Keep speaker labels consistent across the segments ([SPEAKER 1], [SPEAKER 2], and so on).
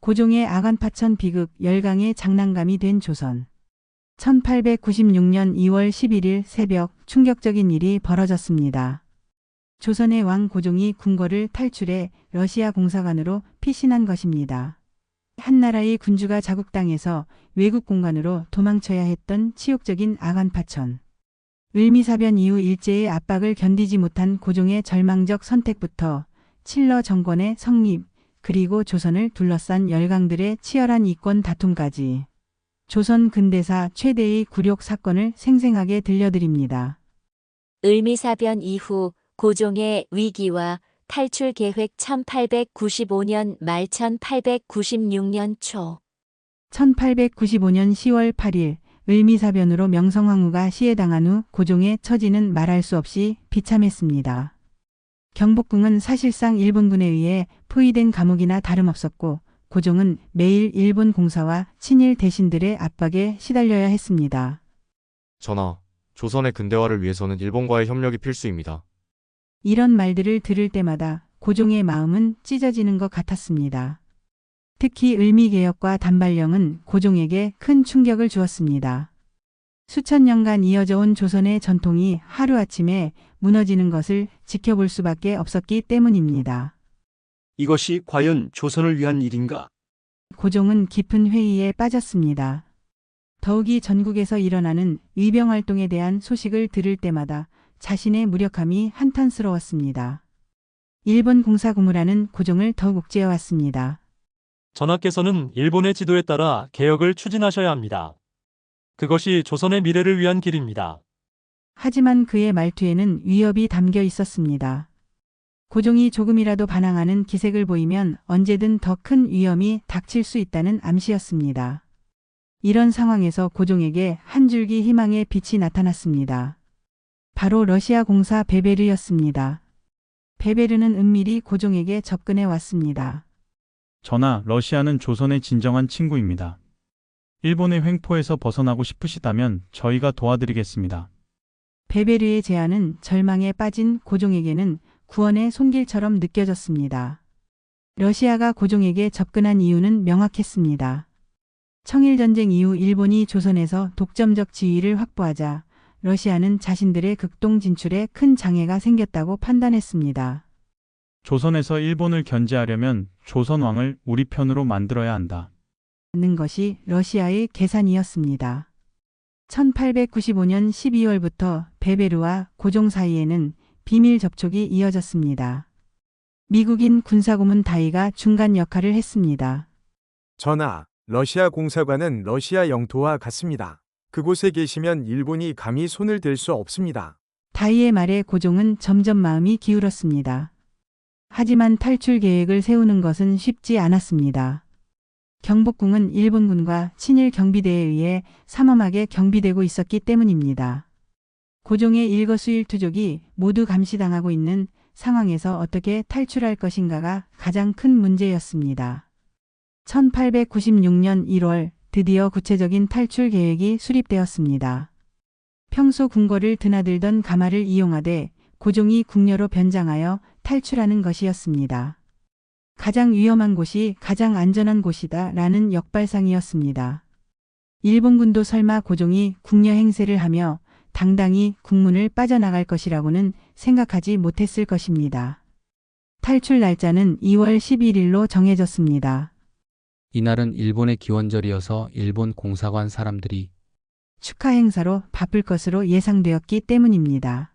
[SPEAKER 1] 고종의 아간파천 비극 열강의 장난감이 된 조선. 1896년 2월 11일 새벽 충격적인 일이 벌어졌습니다. 조선의 왕 고종이 궁궐을 탈출해 러시아 공사관으로 피신한 것입니다. 한나라의 군주가 자국당해서 외국 공간으로 도망쳐야 했던 치욕적인 아간파천. 을미사변 이후 일제의 압박을 견디지 못한 고종의 절망적 선택부터 칠러 정권의 성립, 그리고 조선을 둘러싼 열강들의 치열한 이권 다툼까지 조선 근대사 최대의 굴욕 사건을 생생하게 들려드립니다.
[SPEAKER 2] 을미사변 이후 고종의 위기와 탈출 계획 1895년 말 1896년 초
[SPEAKER 1] 1895년 10월 8일 을미사변으로 명성황후가 시해당한 후 고종의 처지는 말할 수 없이 비참했습니다. 경복궁은 사실상 일본군에 의해 포위된 감옥이나 다름없었고 고종은 매일 일본 공사와 친일 대신들의 압박에 시달려야 했습니다.
[SPEAKER 3] 전하, 조선의 근대화를 위해서는 일본과의 협력이 필수입니다.
[SPEAKER 1] 이런 말들을 들을 때마다 고종의 마음은 찢어지는 것 같았습니다. 특히 을미개혁과 단발령은 고종에게 큰 충격을 주었습니다. 수천 년간 이어져 온 조선의 전통이 하루아침에 무너지는 것을 지켜볼 수밖에 없었기 때문입니다.
[SPEAKER 4] 이것이 과연 조선을 위한 일인가?
[SPEAKER 1] 고종은 깊은 회의에 빠졌습니다. 더욱이 전국에서 일어나는 위병활동에 대한 소식을 들을 때마다 자신의 무력함이 한탄스러웠습니다. 일본 공사고무라는 고종을 더욱 옥죄어왔습니다.
[SPEAKER 5] 전하께서는 일본의 지도에 따라 개혁을 추진하셔야 합니다. 그것이 조선의 미래를 위한 길입니다.
[SPEAKER 1] 하지만 그의 말투에는 위협이 담겨 있었습니다. 고종이 조금이라도 반항하는 기색을 보이면 언제든 더 큰 위험이 닥칠 수 있다는 암시였습니다. 이런 상황에서 고종에게 한 줄기 희망의 빛이 나타났습니다. 바로 러시아 공사 베베르였습니다. 베베르는 은밀히 고종에게 접근해 왔습니다.
[SPEAKER 6] 전하, 러시아는 조선의 진정한 친구입니다. 일본의 횡포에서 벗어나고 싶으시다면 저희가 도와드리겠습니다.
[SPEAKER 1] 베베르의 제안은 절망에 빠진 고종에게는 구원의 손길처럼 느껴졌습니다. 러시아가 고종에게 접근한 이유는 명확했습니다. 청일전쟁 이후 일본이 조선에서 독점적 지위를 확보하자 러시아는 자신들의 극동 진출에 큰 장애가 생겼다고 판단했습니다.
[SPEAKER 6] 조선에서 일본을 견제하려면 조선 왕을 우리 편으로 만들어야 한다.
[SPEAKER 1] 는 것이 러시아의 계산이었습니다. 1895년 12월부터 베베르와 고종 사이에는 비밀 접촉이 이어졌습니다. 미국인 군사고문 다이가 중간 역할을 했습니다.
[SPEAKER 7] 전하, 러시아 공사관은 러시아 영토와 같습니다. 그곳에 계시면 일본이 감히 손을 댈 수 없습니다.
[SPEAKER 1] 다이의 말에 고종은 점점 마음이 기울었습니다. 하지만 탈출 계획을 세우는 것은 쉽지 않았습니다. 경복궁은 일본군과 친일 경비대에 의해 삼엄하게 경비되고 있었기 때문입니다. 고종의 일거수일투족이 모두 감시당하고 있는 상황에서 어떻게 탈출할 것인가가 가장 큰 문제였습니다. 1896년 1월 드디어 구체적인 탈출 계획이 수립되었습니다. 평소 궁궐을 드나들던 가마를 이용하되 고종이 궁녀로 변장하여 탈출하는 것이었습니다. 가장 위험한 곳이 가장 안전한 곳이다 라는 역발상이었습니다. 일본군도 설마 고종이 궁녀 행세를 하며 당당히 국문을 빠져나갈 것이라고는 생각하지 못했을 것입니다. 탈출 날짜는 2월 11일로 정해졌습니다.
[SPEAKER 8] 이날은 일본의 기원절이어서 일본 공사관 사람들이
[SPEAKER 1] 축하 행사로 바쁠 것으로 예상되었기 때문입니다.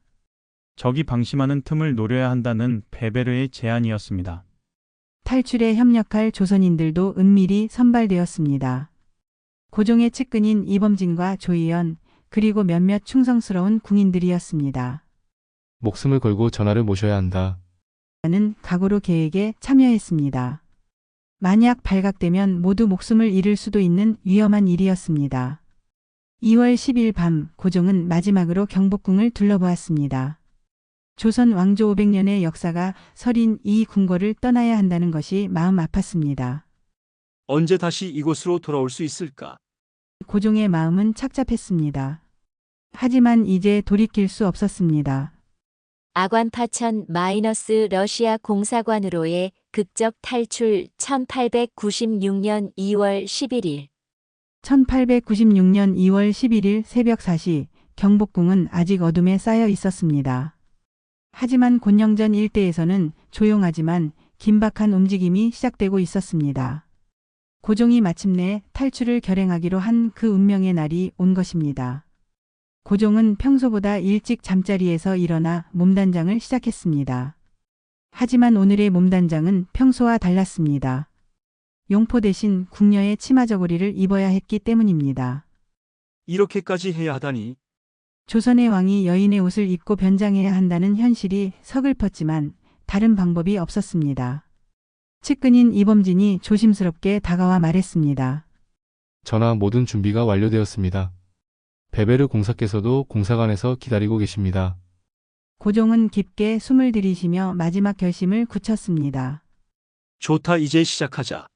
[SPEAKER 6] 적이 방심하는 틈을 노려야 한다는 베베르의 제안이었습니다.
[SPEAKER 1] 탈출에 협력할 조선인들도 은밀히 선발되었습니다. 고종의 측근인 이범진과 조희연, 그리고 몇몇 충성스러운 궁인들이었습니다.
[SPEAKER 3] 목숨을 걸고 전하를 모셔야 한다.
[SPEAKER 1] 는 각오로 계획에 참여했습니다. 만약 발각되면 모두 목숨을 잃을 수도 있는 위험한 일이었습니다. 2월 10일 밤 고종은 마지막으로 경복궁을 둘러보았습니다. 조선 왕조 500년의 역사가 서린 이 궁궐을 떠나야 한다는 것이 마음 아팠습니다.
[SPEAKER 4] 언제 다시 이곳으로 돌아올 수 있을까?
[SPEAKER 1] 고종의 마음은 착잡했습니다. 하지만 이제 돌이킬 수 없었습니다.
[SPEAKER 2] 아관파천 - 러시아 공사관으로의 극적 탈출 1896년 2월 11일
[SPEAKER 1] 1896년 2월 11일 새벽 4시 경복궁은 아직 어둠에 쌓여 있었습니다. 하지만 곤영전 일대에서는 조용하지만 긴박한 움직임이 시작되고 있었습니다. 고종이 마침내 탈출을 결행하기로 한 그 운명의 날이 온 것입니다. 고종은 평소보다 일찍 잠자리에서 일어나 몸단장을 시작했습니다. 하지만 오늘의 몸단장은 평소와 달랐습니다. 용포 대신 궁녀의 치마 저고리를 입어야 했기 때문입니다.
[SPEAKER 4] 이렇게까지 해야 하다니.
[SPEAKER 1] 조선의 왕이 여인의 옷을 입고 변장해야 한다는 현실이 서글펐지만 다른 방법이 없었습니다. 측근인 이범진이 조심스럽게 다가와 말했습니다.
[SPEAKER 9] 전하, 모든 준비가 완료되었습니다. 베베르 공사께서도 공사관에서 기다리고 계십니다.
[SPEAKER 1] 고종은 깊게 숨을 들이쉬며 마지막 결심을 굳혔습니다.
[SPEAKER 4] 좋다, 이제 시작하자.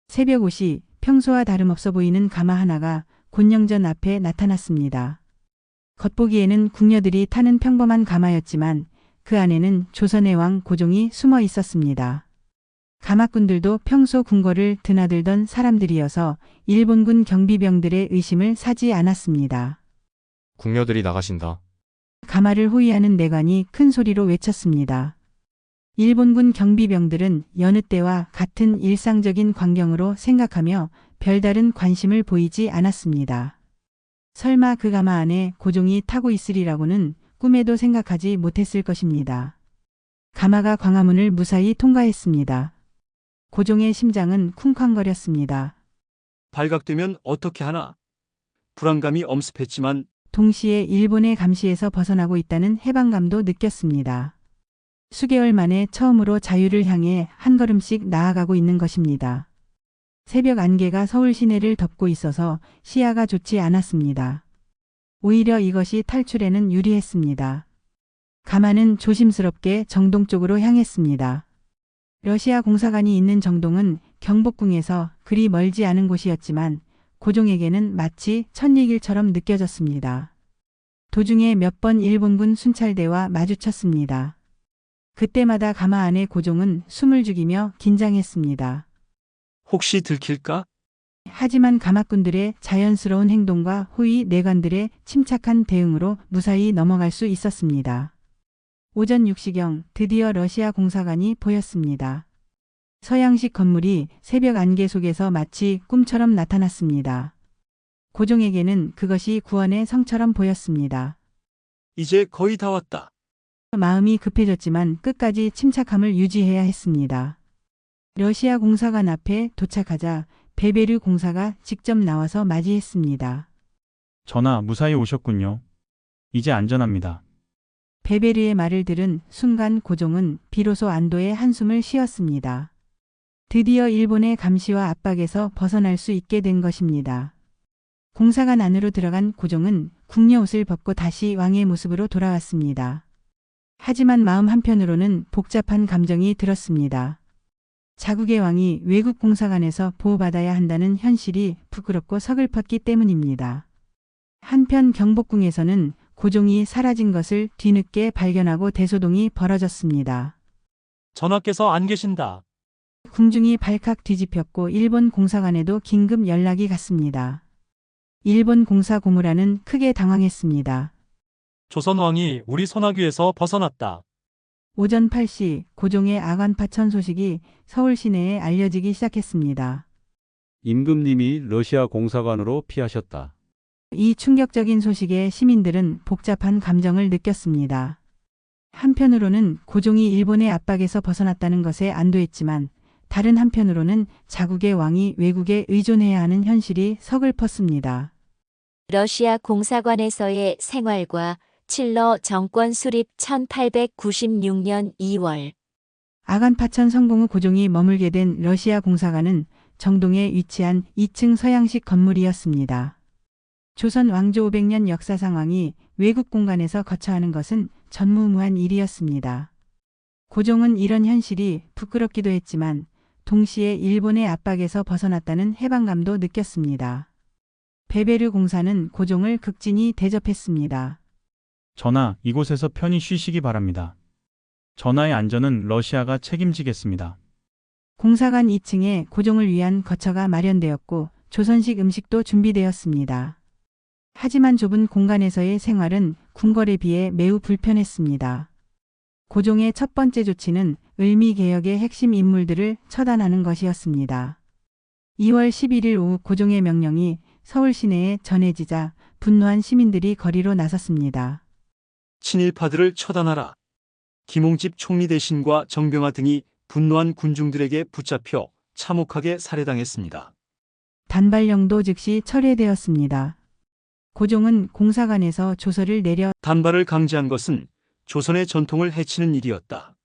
[SPEAKER 1] 새벽 5시 평소와 다름없어 보이는 가마 하나가 곤영전 앞에 나타났습니다. 겉보기에는 궁녀들이 타는 평범한 가마였지만 그 안에는 조선의 왕 고종이 숨어 있었습니다. 가마꾼들도 평소 궁궐을 드나들던 사람들이어서 일본군 경비병들의 의심을 사지 않았습니다.
[SPEAKER 3] 궁녀들이 나가신다.
[SPEAKER 1] 가마를 호위하는 내관이 큰 소리로 외쳤습니다. 일본군 경비병들은 여느 때와 같은 일상적인 광경으로 생각하며 별다른 관심을 보이지 않았습니다. 설마 그 가마 안에 고종이 타고 있으리라고는 꿈에도 생각하지 못했을 것입니다. 가마가 광화문을 무사히 통과했습니다. 고종의 심장은 쿵쾅거렸습니다.
[SPEAKER 4] 발각되면 어떻게 하나? 불안감이 엄습했지만
[SPEAKER 1] 동시에 일본의 감시에서 벗어나고 있다는 해방감도 느꼈습니다. 수개월 만에 처음으로 자유를 향해 한 걸음씩 나아가고 있는 것입니다. 새벽 안개가 서울 시내를 덮고 있어서 시야가 좋지 않았습니다. 오히려 이것이 탈출에는 유리했습니다. 가마는 조심스럽게 정동 쪽으로 향했습니다. 러시아 공사관이 있는 정동은 경복궁에서 그리 멀지 않은 곳이었지만 고종에게는 마치 첫얘길처럼 느껴졌습니다. 도중에 몇 번 일본군 순찰대와 마주쳤습니다. 그때마다 가마 안에 고종은 숨을 죽이며 긴장했습니다.
[SPEAKER 4] 혹시 들킬까?
[SPEAKER 1] 하지만 가마꾼들의 자연스러운 행동과 호위 내관들의 침착한 대응으로 무사히 넘어갈 수 있었습니다. 오전 6시경 드디어 러시아 공사관이 보였습니다. 서양식 건물이 새벽 안개 속에서 마치 꿈처럼 나타났습니다. 고종에게는 그것이 구원의 성처럼 보였습니다.
[SPEAKER 4] 이제 거의 다 왔다.
[SPEAKER 1] 마음이 급해졌지만 끝까지 침착함을 유지해야 했습니다. 러시아 공사관 앞에 도착하자 베베르 공사가 직접 나와서 맞이했습니다.
[SPEAKER 6] 전하, 무사히 오셨군요. 이제 안전합니다.
[SPEAKER 1] 베베르의 말을 들은 순간 고종은 비로소 안도의 한숨을 쉬었습니다. 드디어 일본의 감시와 압박에서 벗어날 수 있게 된 것입니다. 공사관 안으로 들어간 고종은 궁녀 옷을 벗고 다시 왕의 모습으로 돌아왔습니다. 하지만 마음 한편으로는 복잡한 감정이 들었습니다. 자국의 왕이 외국 공사관에서 보호받아야 한다는 현실이 부끄럽고 서글펐기 때문입니다. 한편 경복궁에서는 고종이 사라진 것을 뒤늦게 발견하고 대소동이 벌어졌습니다.
[SPEAKER 5] 전하께서 안 계신다.
[SPEAKER 1] 궁중이 발칵 뒤집혔고 일본 공사관에도 긴급 연락이 갔습니다. 일본 공사 고무라는 크게 당황했습니다.
[SPEAKER 5] 조선왕이 우리 소나귀에서 벗어났다.
[SPEAKER 1] 오전 8시 고종의 아관파천 소식이 서울 시내에 알려지기 시작했습니다.
[SPEAKER 10] 임금님이 러시아 공사관으로 피하셨다.
[SPEAKER 1] 이 충격적인 소식에 시민들은 복잡한 감정을 느꼈습니다. 한편으로는 고종이 일본의 압박에서 벗어났다는 것에 안도했지만 다른 한편으로는 자국의 왕이 외국에 의존해야 하는 현실이 서글펐습니다.
[SPEAKER 2] 러시아 공사관에서의 생활과 칠러 정권 수립 1896년 2월
[SPEAKER 1] 아간파천 성공 후 고종이 머물게 된 러시아 공사관은 정동에 위치한 2층 서양식 건물이었습니다. 조선 왕조 500년 역사상 왕이 외국 공간에서 거처하는 것은 전무후무한 일이었습니다. 고종은 이런 현실이 부끄럽기도 했지만 동시에 일본의 압박에서 벗어났다는 해방감도 느꼈습니다. 베베르 공사는 고종을 극진히 대접했습니다.
[SPEAKER 6] 전하, 이곳에서 편히 쉬시기 바랍니다. 전하의 안전은 러시아가 책임지겠습니다.
[SPEAKER 1] 공사관 2층에 고종을 위한 거처가 마련되었고 조선식 음식도 준비되었습니다. 하지만 좁은 공간에서의 생활은 궁궐에 비해 매우 불편했습니다. 고종의 첫 번째 조치는 을미개혁의 핵심 인물들을 처단하는 것이었습니다. 2월 11일 오후 고종의 명령이 서울 시내에 전해지자 분노한 시민들이 거리로 나섰습니다.
[SPEAKER 4] 친일파들을 처단하라. 김홍집 총리 대신과 정병화 등이 분노한 군중들에게 붙잡혀 참혹하게 살해당했습니다.
[SPEAKER 1] 단발령도 즉시 철회되었습니다. 고종은 공사관에서 조서를 내려
[SPEAKER 4] 단발을 강제한 것은 조선의 전통을 해치는 일이었다.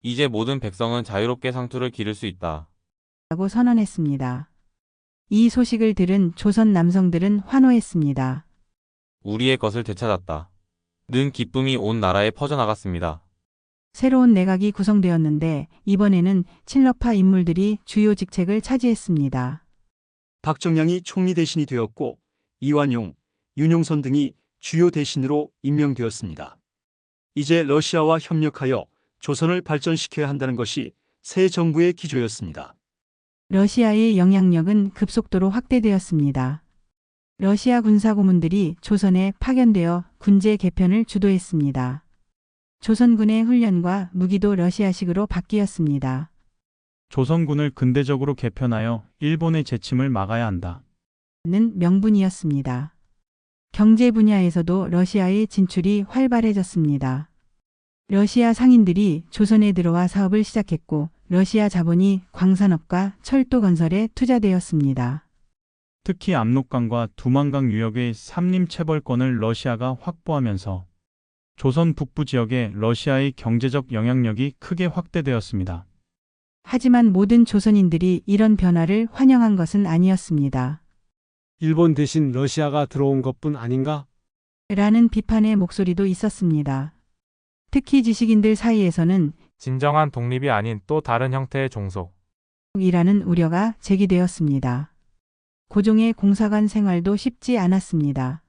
[SPEAKER 11] 이제 모든 백성은 자유롭게 상투를 기를 수 있다.
[SPEAKER 1] 라고 선언했습니다. 이 소식을 들은 조선 남성들은 환호했습니다.
[SPEAKER 11] 우리의 것을 되찾았다. 는 기쁨이 온 나라에 퍼져나갔습니다.
[SPEAKER 1] 새로운 내각이 구성되었는데 이번에는 친러파 인물들이 주요 직책을 차지했습니다.
[SPEAKER 4] 박정량이 총리 대신이 되었고 이완용, 윤용선 등이 주요 대신으로 임명되었습니다. 이제 러시아와 협력하여 조선을 발전시켜야 한다는 것이 새 정부의 기조였습니다.
[SPEAKER 1] 러시아의 영향력은 급속도로 확대되었습니다. 러시아 군사고문들이 조선에 파견되어 군제 개편을 주도했습니다. 조선군의 훈련과 무기도 러시아식으로 바뀌었습니다.
[SPEAKER 6] 조선군을 근대적으로 개편하여 일본의 재침을 막아야 한다.
[SPEAKER 1] 는 명분이었습니다. 경제 분야에서도 러시아의 진출이 활발해졌습니다. 러시아 상인들이 조선에 들어와 사업을 시작했고 러시아 자본이 광산업과 철도 건설에 투자되었습니다.
[SPEAKER 6] 특히 압록강과 두만강 유역의 삼림 체벌권을 러시아가 확보하면서 조선 북부 지역에 러시아의 경제적 영향력이 크게 확대되었습니다.
[SPEAKER 1] 하지만 모든 조선인들이 이런 변화를 환영한 것은 아니었습니다.
[SPEAKER 12] 일본 대신 러시아가 들어온 것뿐 아닌가?
[SPEAKER 1] 라는 비판의 목소리도 있었습니다. 특히 지식인들 사이에서는
[SPEAKER 13] 진정한 독립이 아닌 또 다른 형태의 종속
[SPEAKER 1] 이라는 우려가 제기되었습니다. 고종의 공사관 생활도 쉽지 않았습니다.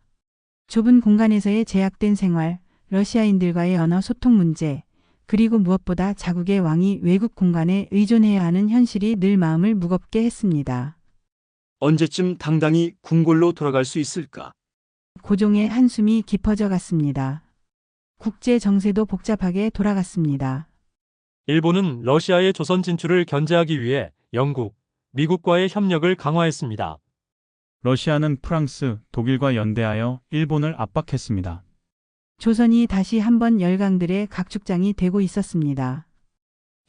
[SPEAKER 1] 좁은 공간에서의 제약된 생활, 러시아인들과의 언어 소통 문제, 그리고 무엇보다 자국의 왕이 외국 공간에 의존해야 하는 현실이 늘 마음을 무겁게 했습니다.
[SPEAKER 4] 언제쯤 당당히 궁궐로 돌아갈 수 있을까?
[SPEAKER 1] 고종의 한숨이 깊어져 갔습니다. 국제 정세도 복잡하게 돌아갔습니다.
[SPEAKER 5] 일본은 러시아의 조선 진출을 견제하기 위해 영국, 미국과의 협력을 강화했습니다.
[SPEAKER 6] 러시아는 프랑스, 독일과 연대하여 일본을 압박했습니다.
[SPEAKER 1] 조선이 다시 한번 열강들의 각축장이 되고 있었습니다.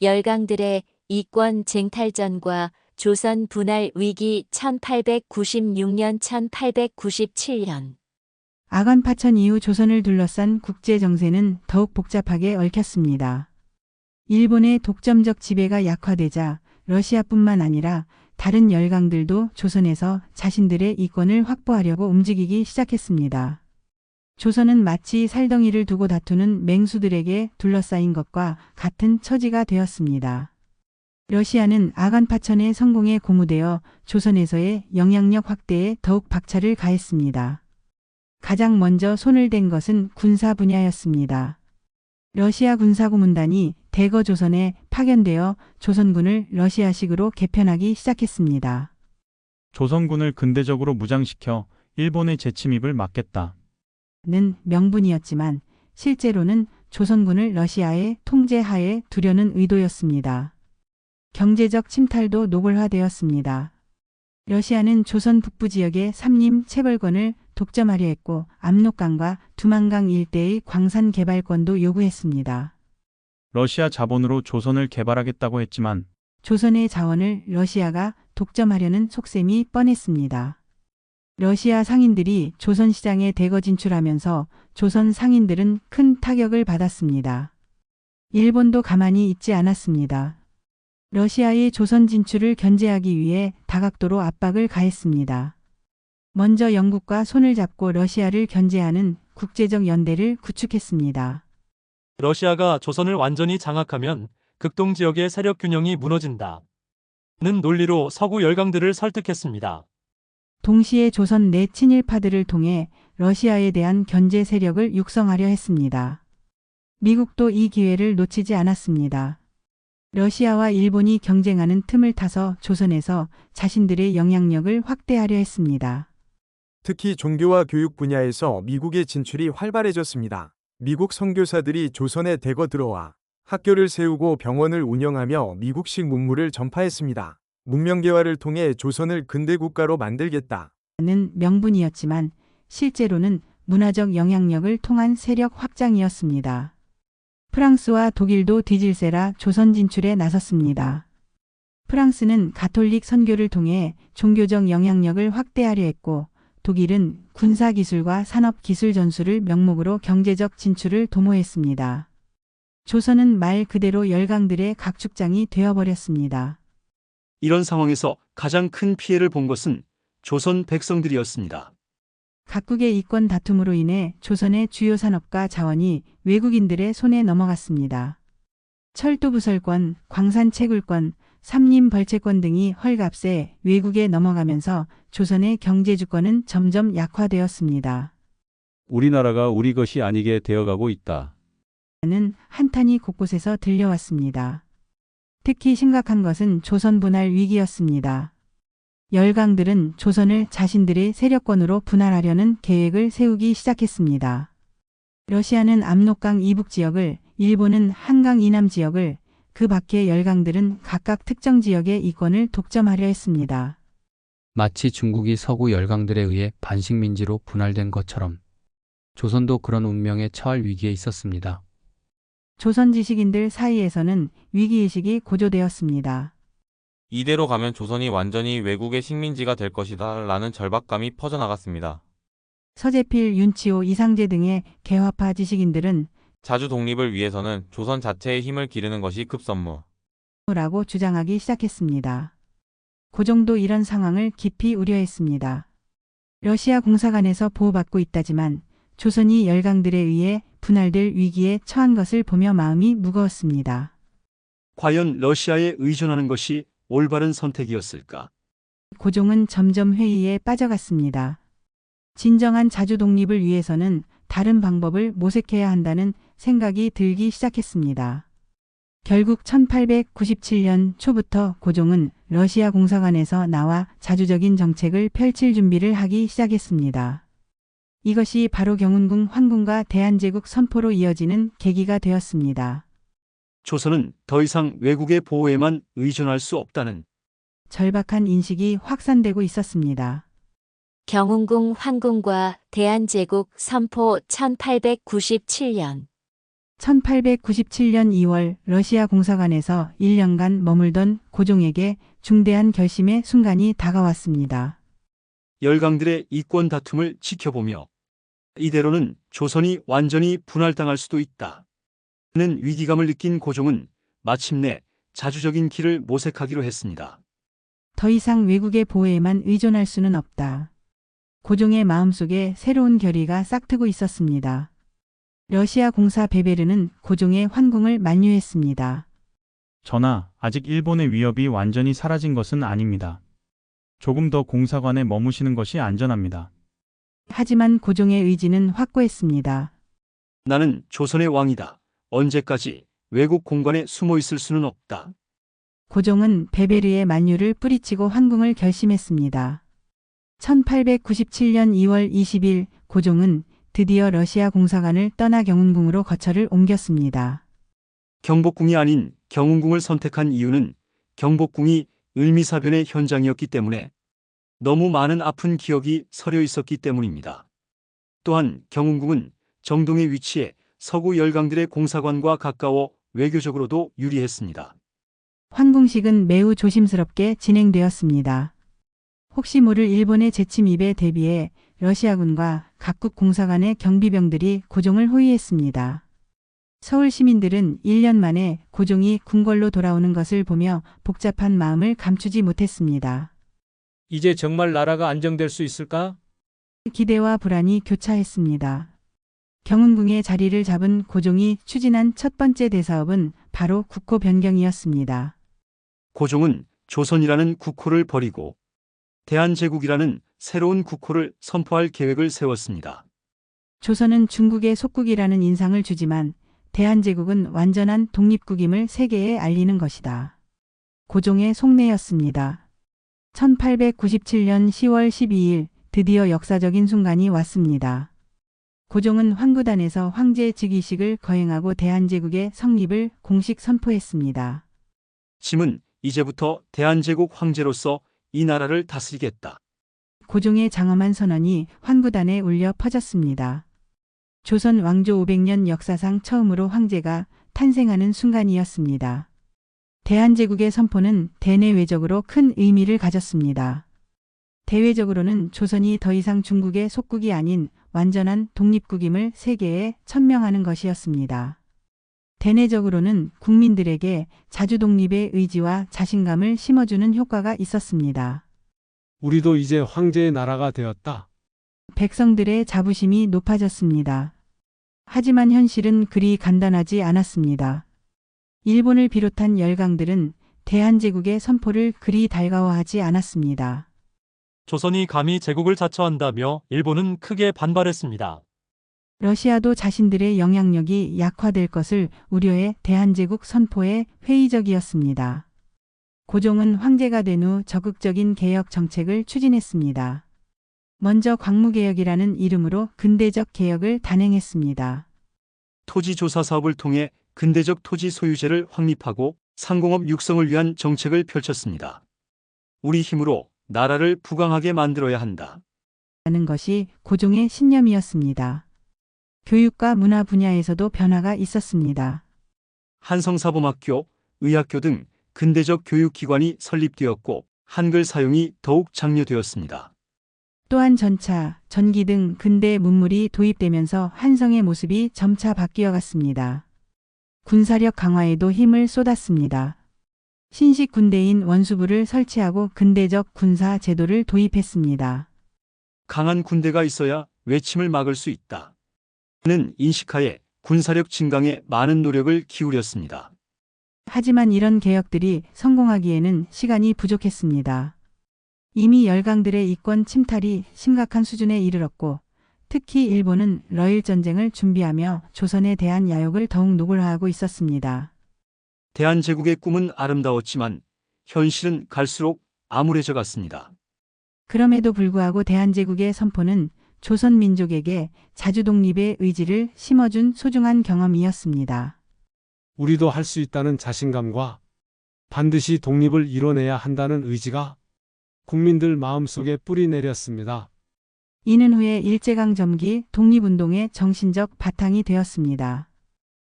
[SPEAKER 2] 열강들의 이권 쟁탈전과 조선 분할 위기 1896년 1897년
[SPEAKER 1] 아간 파천 이후 조선을 둘러싼 국제 정세는 더욱 복잡하게 얽혔습니다. 일본의 독점적 지배가 약화되자 러시아뿐만 아니라 다른 열강들도 조선에서 자신들의 이권을 확보하려고 움직이기 시작했습니다. 조선은 마치 살덩이를 두고 다투는 맹수들에게 둘러싸인 것과 같은 처지가 되었습니다. 러시아는 아간 파천의 성공에 고무되어 조선에서의 영향력 확대에 더욱 박차를 가했습니다. 가장 먼저 손을 댄 것은 군사 분야였습니다. 러시아 군사고문단이 대거 조선에 파견되어 조선군을 러시아식으로 개편하기 시작했습니다.
[SPEAKER 6] 조선군을 근대적으로 무장시켜 일본의 재침입을 막겠다.
[SPEAKER 1] 는 명분이었지만 실제로는 조선군을 러시아의 통제하에 두려는 의도였습니다. 경제적 침탈도 노골화되었습니다. 러시아는 조선 북부 지역의 삼림 체벌권을 독점하려 했고 압록강과 두만강 일대의 광산 개발권도 요구했습니다.
[SPEAKER 6] 러시아 자본으로 조선을 개발하겠다고 했지만
[SPEAKER 1] 조선의 자원을 러시아가 독점하려는 속셈이 뻔했습니다. 러시아 상인들이 조선 시장에 대거 진출하면서 조선 상인들은 큰 타격을 받았습니다. 일본도 가만히 있지 않았습니다. 러시아의 조선 진출을 견제하기 위해 다각도로 압박을 가했습니다. 먼저 영국과 손을 잡고 러시아를 견제하는 국제적 연대를 구축했습니다.
[SPEAKER 5] 러시아가 조선을 완전히 장악하면 극동 지역의 세력 균형이 무너진다. 는 논리로 서구 열강들을 설득했습니다.
[SPEAKER 1] 동시에 조선 내 친일파들을 통해 러시아에 대한 견제 세력을 육성하려 했습니다. 미국도 이 기회를 놓치지 않았습니다. 러시아와 일본이 경쟁하는 틈을 타서 조선에서 자신들의 영향력을 확대하려 했습니다.
[SPEAKER 7] 특히 종교와 교육 분야에서 미국의 진출이 활발해졌습니다. 미국 선교사들이 조선에 대거 들어와 학교를 세우고 병원을 운영하며 미국식 문물을 전파했습니다. 문명개화를 통해 조선을 근대 국가로 만들겠다.
[SPEAKER 1] 는 명분이었지만 실제로는 문화적 영향력을 통한 세력 확장이었습니다. 프랑스와 독일도 뒤질세라 조선 진출에 나섰습니다. 프랑스는 가톨릭 선교를 통해 종교적 영향력을 확대하려 했고 독일은 군사기술과 산업기술 전수를 명목으로 경제적 진출을 도모했습니다. 조선은 말 그대로 열강들의 각축장이 되어버렸습니다.
[SPEAKER 4] 이런 상황에서 가장 큰 피해를 본 것은 조선 백성들이었습니다.
[SPEAKER 1] 각국의 이권 다툼으로 인해 조선의 주요 산업과 자원이 외국인들의 손에 넘어갔습니다. 철도부설권, 광산채굴권, 삼림벌채권 등이 헐값에 외국에 넘어가면서 조선의 경제주권은 점점 약화되었습니다.
[SPEAKER 10] 우리나라가 우리 것이 아니게 되어가고 있다.
[SPEAKER 1] 는 한탄이 곳곳에서 들려왔습니다. 특히 심각한 것은 조선 분할 위기였습니다. 열강들은 조선을 자신들의 세력권으로 분할하려는 계획을 세우기 시작했습니다. 러시아는 압록강 이북 지역을, 일본은 한강 이남 지역을, 그 밖의 열강들은 각각 특정 지역의 이권을 독점하려 했습니다.
[SPEAKER 8] 마치 중국이 서구 열강들에 의해 반식민지로 분할된 것처럼 조선도 그런 운명에 처할 위기에 있었습니다.
[SPEAKER 1] 조선 지식인들 사이에서는 위기의식이 고조되었습니다.
[SPEAKER 11] 이대로 가면 조선이 완전히 외국의 식민지가 될 것이다 라는 절박감이 퍼져나갔습니다.
[SPEAKER 1] 서재필, 윤치호, 이상재 등의 개화파 지식인들은
[SPEAKER 11] 자주 독립을 위해서는 조선 자체의 힘을 기르는 것이 급선무
[SPEAKER 1] 라고 주장하기 시작했습니다. 고종도 이런 상황을 깊이 우려했습니다. 러시아 공사관에서 보호받고 있다지만 조선이 열강들에 의해 분할될 위기에 처한 것을 보며 마음이 무거웠습니다.
[SPEAKER 4] 과연 러시아에 의존하는 것이 올바른 선택이었을까?
[SPEAKER 1] 고종은 점점 회의에 빠져갔습니다. 진정한 자주 독립을 위해서는 다른 방법을 모색해야 한다는 생각이 들기 시작했습니다. 결국 1897년 초부터 고종은 러시아 공사관에서 나와 자주적인 정책을 펼칠 준비를 하기 시작했습니다. 이것이 바로 경운궁 환궁과 대한제국 선포로 이어지는 계기가 되었습니다.
[SPEAKER 4] 조선은 더 이상 외국의 보호에만 의존할 수 없다는
[SPEAKER 1] 절박한 인식이 확산되고 있었습니다.
[SPEAKER 2] 경운궁 환궁과 대한제국 선포 1897년
[SPEAKER 1] 1897년 2월 러시아 공사관에서 1년간 머물던 고종에게 중대한 결심의 순간이 다가왔습니다.
[SPEAKER 4] 열강들의 이권 다툼을 지켜보며 이대로는 조선이 완전히 분할당할 수도 있다. 는 위기감을 느낀 고종은 마침내 자주적인 길을 모색하기로 했습니다.
[SPEAKER 1] 더 이상 외국의 보호에만 의존할 수는 없다. 고종의 마음속에 새로운 결의가 싹트고 있었습니다. 러시아 공사 베베르는 고종의 환궁을 만류했습니다.
[SPEAKER 6] 전하, 아직 일본의 위협이 완전히 사라진 것은 아닙니다. 조금 더 공사관에 머무시는 것이 안전합니다.
[SPEAKER 1] 하지만 고종의 의지는 확고했습니다.
[SPEAKER 4] 나는 조선의 왕이다. 언제까지 외국 공간에 숨어 있을 수는 없다.
[SPEAKER 1] 고종은 베베르의 만류를 뿌리치고 환궁을 결심했습니다. 1897년 2월 20일 고종은 드디어 러시아 공사관을 떠나 경운궁으로 거처를 옮겼습니다.
[SPEAKER 4] 경복궁이 아닌 경운궁을 선택한 이유는 경복궁이 을미사변의 현장이었기 때문에 너무 많은 아픈 기억이 서려 있었기 때문입니다. 또한 경운궁은 정동에 위치해 서구 열강들의 공사관과 가까워 외교적으로도 유리했습니다.
[SPEAKER 1] 환궁식은 매우 조심스럽게 진행되었습니다. 혹시 모를 일본의 재침입에 대비해 러시아군과 각국 공사관의 경비병들이 고종을 호위했습니다. 서울 시민들은 1년 만에 고종이 궁궐로 돌아오는 것을 보며 복잡한 마음을 감추지 못했습니다.
[SPEAKER 12] 이제 정말 나라가 안정될 수 있을까?
[SPEAKER 1] 기대와 불안이 교차했습니다. 경운궁의 자리를 잡은 고종이 추진한 첫 번째 대사업은 바로 국호 변경이었습니다.
[SPEAKER 4] 고종은 조선이라는 국호를 버리고 대한제국이라는 새로운 국호를 선포할 계획을 세웠습니다.
[SPEAKER 1] 조선은 중국의 속국이라는 인상을 주지만 대한제국은 완전한 독립국임을 세계에 알리는 것이다. 고종의 속내였습니다. 1897년 10월 12일 드디어 역사적인 순간이 왔습니다. 고종은 황구단에서 황제 즉위식을 거행하고 대한제국의 성립을 공식 선포했습니다.
[SPEAKER 4] 짐은 이제부터 대한제국 황제로서 이 나라를 다스리겠다.
[SPEAKER 1] 고종의 장엄한 선언이 황구단에 울려 퍼졌습니다. 조선 왕조 500년 역사상 처음으로 황제가 탄생하는 순간이었습니다. 대한제국의 선포는 대내외적으로 큰 의미를 가졌습니다. 대외적으로는 조선이 더 이상 중국의 속국이 아닌 완전한 독립국임을 세계에 천명하는 것이었습니다. 대내적으로는 국민들에게 자주독립의 의지와 자신감을 심어주는 효과가 있었습니다.
[SPEAKER 12] 우리도 이제 황제의 나라가 되었다.
[SPEAKER 1] 백성들의 자부심이 높아졌습니다. 하지만 현실은 그리 간단하지 않았습니다. 일본을 비롯한 열강들은 대한제국의 선포를 그리 달가워하지 않았습니다.
[SPEAKER 5] 조선이 감히 제국을 자처한다며 일본은 크게 반발했습니다.
[SPEAKER 1] 러시아도 자신들의 영향력이 약화될 것을 우려해 대한제국 선포에 회의적이었습니다. 고종은 황제가 된 후 적극적인 개혁 정책을 추진했습니다. 먼저 광무개혁이라는 이름으로 근대적 개혁을 단행했습니다.
[SPEAKER 4] 토지조사 사업을 통해 근대적 토지 소유제를 확립하고 상공업 육성을 위한 정책을 펼쳤습니다. 우리 힘으로 나라를 부강하게 만들어야 한다.
[SPEAKER 1] 라는 것이 고종의 신념이었습니다. 교육과 문화 분야에서도 변화가 있었습니다.
[SPEAKER 4] 한성사범학교, 의학교 등 근대적 교육기관이 설립되었고 한글 사용이 더욱 장려되었습니다.
[SPEAKER 1] 또한 전차, 전기 등 근대 문물이 도입되면서 한성의 모습이 점차 바뀌어갔습니다. 군사력 강화에도 힘을 쏟았습니다. 신식 군대인 원수부를 설치하고 근대적 군사 제도를 도입했습니다.
[SPEAKER 4] 강한 군대가 있어야 외침을 막을 수 있다. 는 인식하에 군사력 증강에 많은 노력을 기울였습니다.
[SPEAKER 1] 하지만 이런 개혁들이 성공하기에는 시간이 부족했습니다. 이미 열강들의 이권 침탈이 심각한 수준에 이르렀고 특히 일본은 러일 전쟁을 준비하며 조선에 대한 야욕을 더욱 노골화하고 있었습니다.
[SPEAKER 4] 대한제국의 꿈은 아름다웠지만 현실은 갈수록 암울해져 갔습니다.
[SPEAKER 1] 그럼에도 불구하고 대한제국의 선포는 조선 민족에게 자주독립의 의지를 심어준 소중한 경험이었습니다.
[SPEAKER 12] 우리도 할 수 있다는 자신감과 반드시 독립을 이뤄내야 한다는 의지가 국민들 마음속에 뿌리 내렸습니다.
[SPEAKER 1] 이는 후에 일제강점기 독립운동의 정신적 바탕이 되었습니다.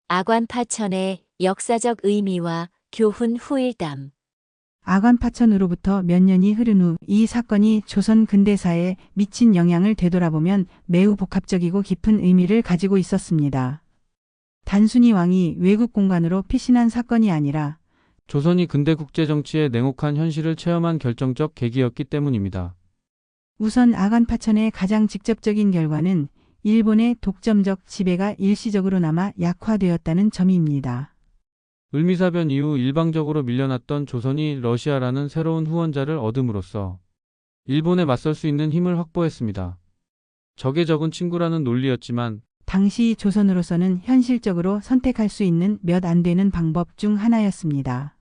[SPEAKER 2] 아관파천의 역사적 의미와 교훈 후일담.
[SPEAKER 1] 아관파천으로부터 몇 년이 흐른 후 이 사건이 조선 근대사에 미친 영향을 되돌아보면 매우 복합적이고 깊은 의미를 가지고 있었습니다. 단순히 왕이 외국 공간으로 피신한 사건이 아니라
[SPEAKER 10] 조선이 근대 국제 정치의 냉혹한 현실을 체험한 결정적 계기였기 때문입니다.
[SPEAKER 1] 우선 아관파천의 가장 직접적인 결과는 일본의 독점적 지배가 일시적으로 남아 약화되었다는 점입니다.
[SPEAKER 10] 을미사변 이후 일방적으로 밀려났던 조선이 러시아라는 새로운 후원자를 얻음으로써 일본에 맞설 수 있는 힘을 확보했습니다. 적의 적은 친구라는 논리였지만
[SPEAKER 1] 당시 조선으로서는 현실적으로 선택할 수 있는 몇 안 되는 방법 중 하나였습니다.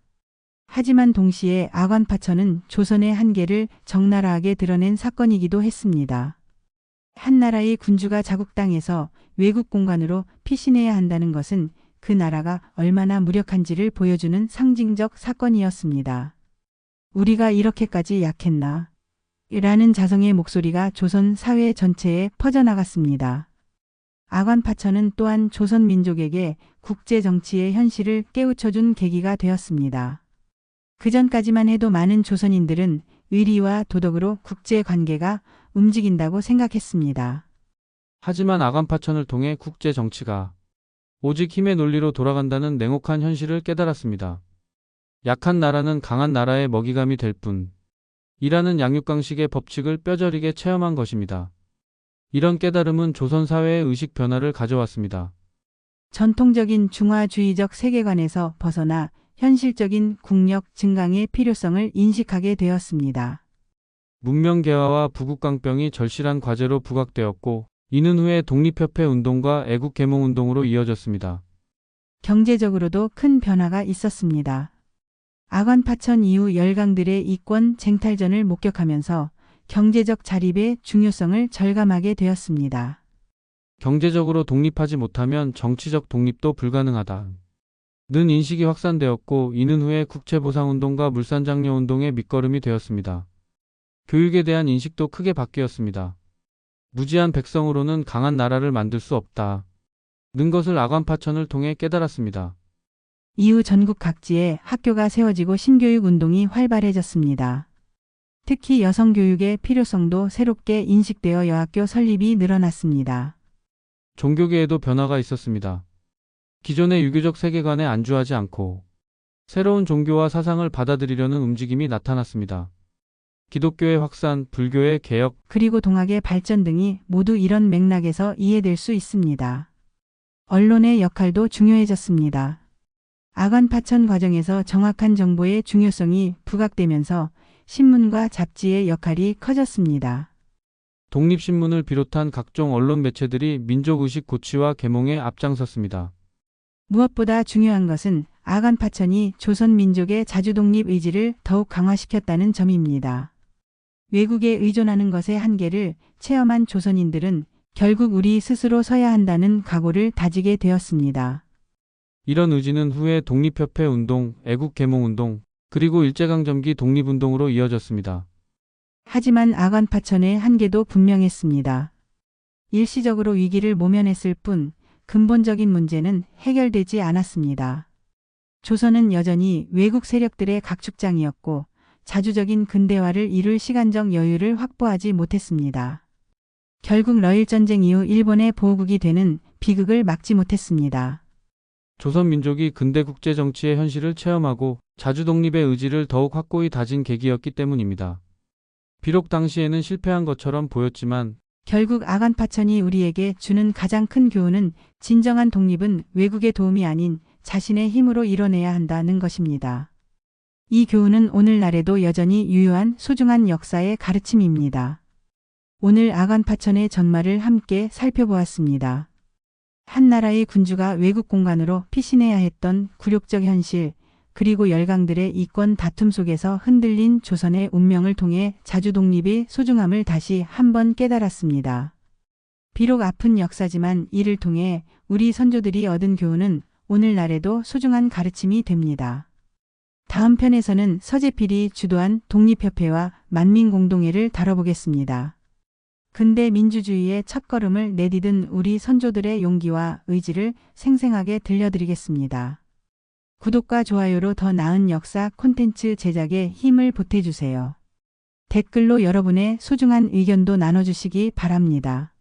[SPEAKER 1] 하지만 동시에 아관파천은 조선의 한계를 적나라하게 드러낸 사건이기도 했습니다. 한 나라의 군주가 자국 땅에서 외국 공간으로 피신해야 한다는 것은 그 나라가 얼마나 무력한지를 보여주는 상징적 사건이었습니다. 우리가 이렇게까지 약했나? 라는 자성의 목소리가 조선 사회 전체에 퍼져나갔습니다. 아관파천은 또한 조선 민족에게 국제 정치의 현실을 깨우쳐준 계기가 되었습니다. 그전까지만 해도 많은 조선인들은 의리와 도덕으로 국제 관계가 움직인다고 생각했습니다.
[SPEAKER 10] 하지만 아관파천을 통해 국제 정치가 오직 힘의 논리로 돌아간다는 냉혹한 현실을 깨달았습니다. 약한 나라는 강한 나라의 먹이감이 될 뿐 이라는 양육강식의 법칙을 뼈저리게 체험한 것입니다. 이런 깨달음은 조선 사회의 의식 변화를 가져왔습니다.
[SPEAKER 1] 전통적인 중화주의적 세계관에서 벗어나 현실적인 국력 증강의 필요성을 인식하게 되었습니다.
[SPEAKER 10] 문명 개화와 부국강병이 절실한 과제로 부각되었고 이는 후에 독립협회 운동과 애국개몽 운동으로 이어졌습니다.
[SPEAKER 1] 경제적으로도 큰 변화가 있었습니다. 아관 파천 이후 열강들의 이권 쟁탈전을 목격하면서 경제적 자립의 중요성을 절감하게 되었습니다.
[SPEAKER 10] 경제적으로 독립하지 못하면 정치적 독립도 불가능하다. 는 인식이 확산되었고 이는 후에 국채보상운동과 물산장려운동의 밑거름이 되었습니다. 교육에 대한 인식도 크게 바뀌었습니다. 무지한 백성으로는 강한 나라를 만들 수 없다. 는 것을 아관파천을 통해 깨달았습니다.
[SPEAKER 1] 이후 전국 각지에 학교가 세워지고 신교육 운동이 활발해졌습니다. 특히 여성 교육의 필요성도 새롭게 인식되어 여학교 설립이 늘어났습니다.
[SPEAKER 10] 종교계에도 변화가 있었습니다. 기존의 유교적 세계관에 안주하지 않고 새로운 종교와 사상을 받아들이려는 움직임이 나타났습니다. 기독교의 확산, 불교의 개혁,
[SPEAKER 1] 그리고 동학의 발전 등이 모두 이런 맥락에서 이해될 수 있습니다. 언론의 역할도 중요해졌습니다. 아관 파천 과정에서 정확한 정보의 중요성이 부각되면서 신문과 잡지의 역할이 커졌습니다.
[SPEAKER 10] 독립신문을 비롯한 각종 언론 매체들이 민족의식 고취와 계몽에 앞장섰습니다.
[SPEAKER 1] 무엇보다 중요한 것은 아관 파천이 조선 민족의 자주독립 의지를 더욱 강화시켰다는 점입니다. 외국에 의존하는 것의 한계를 체험한 조선인들은 결국 우리 스스로 서야 한다는 각오를 다지게 되었습니다.
[SPEAKER 10] 이런 의지는 후에 독립협회 운동, 애국계몽운동, 그리고 일제강점기 독립운동으로 이어졌습니다.
[SPEAKER 1] 하지만 아관 파천의 한계도 분명했습니다. 일시적으로 위기를 모면했을 뿐 근본적인 문제는 해결되지 않았습니다. 조선은 여전히 외국 세력들의 각축장이었고 자주적인 근대화를 이룰 시간적 여유를 확보하지 못했습니다. 결국 러일전쟁 이후 일본의 보호국이 되는 비극을 막지 못했습니다.
[SPEAKER 10] 조선 민족이 근대 국제 정치의 현실을 체험하고 자주독립의 의지를 더욱 확고히 다진 계기였기 때문입니다. 비록 당시에는 실패한 것처럼 보였지만
[SPEAKER 1] 결국 아관 파천이 우리에게 주는 가장 큰 교훈은 진정한 독립은 외국의 도움이 아닌 자신의 힘으로 이뤄내야 한다는 것입니다. 이 교훈은 오늘날에도 여전히 유효한 소중한 역사의 가르침입니다. 오늘 아관 파천의 전말을 함께 살펴보았습니다. 한 나라의 군주가 외국 공간으로 피신해야 했던 굴욕적 현실, 그리고 열강들의 이권 다툼 속에서 흔들린 조선의 운명을 통해 자주독립의 소중함을 다시 한번 깨달았습니다. 비록 아픈 역사지만 이를 통해 우리 선조들이 얻은 교훈은 오늘날에도 소중한 가르침이 됩니다. 다음 편에서는 서재필이 주도한 독립협회와 만민공동회를 다뤄보겠습니다. 근대 민주주의의 첫걸음을 내디딘 우리 선조들의 용기와 의지를 생생하게 들려드리겠습니다. 구독과 좋아요로 더 나은 역사 콘텐츠 제작에 힘을 보태주세요. 댓글로 여러분의 소중한 의견도 나눠주시기 바랍니다.